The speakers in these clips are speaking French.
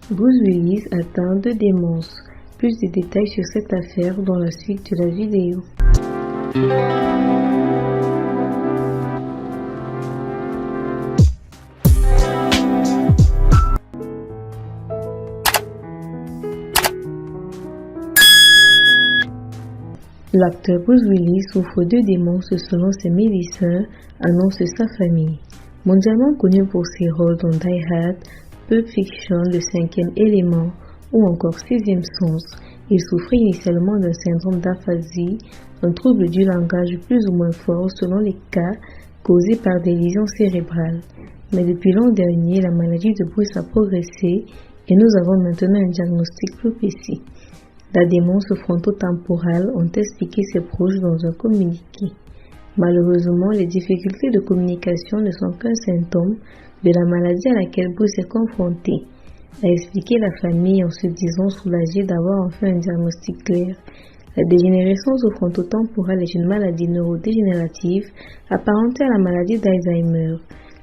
Bruce Willis atteint de démence. Plus de détails sur cette affaire dans la suite de la vidéo. L'acteur Bruce Willis souffre de démence selon ses médecins, annonce sa famille. Mondialement connu pour ses rôles dans Die Hard, Pulp Fiction, Le Cinquième Élément ou encore Sixième Sens, il souffrait initialement d'un syndrome d'aphasie, un trouble du langage plus ou moins fort selon les cas causés par des lésions cérébrales. Mais depuis l'an dernier, la maladie de Bruce a progressé et nous avons maintenant un diagnostic plus précis. La démence frontotemporale, ont expliqué ses proches dans un communiqué. Malheureusement, les difficultés de communication ne sont qu'un symptôme de la maladie à laquelle Bruce est confronté, a expliqué la famille en se disant soulagée d'avoir enfin un diagnostic clair. La dégénérescence frontotemporale est une maladie neurodégénérative apparentée à la maladie d'Alzheimer.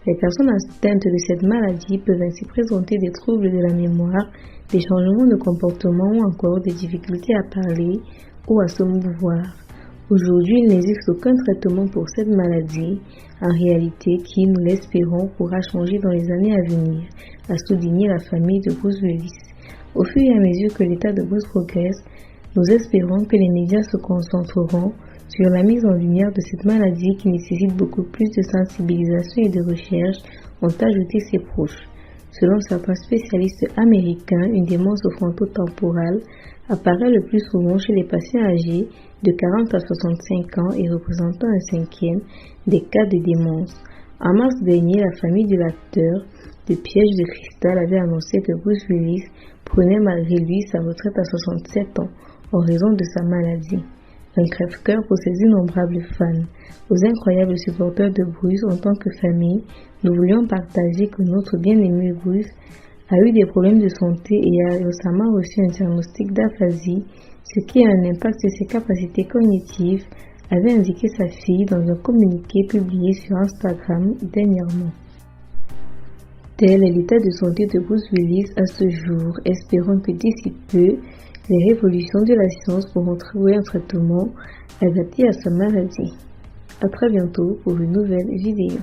Les personnes atteintes de cette maladie peuvent ainsi présenter des troubles de la mémoire, des changements de comportement ou encore des difficultés à parler ou à se mouvoir. Aujourd'hui, il n'existe aucun traitement pour cette maladie, en réalité qui, nous l'espérons, pourra changer dans les années à venir, a souligné la famille de Bruce Willis. Au fur et à mesure que l'état de Bruce progresse, nous espérons que les médias se concentreront sur la mise en lumière de cette maladie qui nécessite beaucoup plus de sensibilisation et de recherche, ont ajouté ses proches. Selon certains spécialistes américains, une démence frontotemporale apparaît le plus souvent chez les patients âgés de 40 à 65 ans et représentant un cinquième des cas de démence. En mars dernier, la famille de l'acteur de Piège de cristal avait annoncé que Bruce Willis prenait malgré lui sa retraite à 67 ans en raison de sa maladie. Un crève-cœur pour ses innombrables fans. Aux incroyables supporters de Bruce en tant que famille, nous voulions partager que notre bien-aimé Bruce a eu des problèmes de santé et a récemment reçu un diagnostic d'aphasie, ce qui a un impact sur ses capacités cognitives, avait indiqué sa fille dans un communiqué publié sur Instagram dernièrement. Tel est l'état de santé de Bruce Willis à ce jour. Espérons que d'ici peu, les révolutions de la science pourront trouver un traitement adapté à sa maladie. À très bientôt pour une nouvelle vidéo.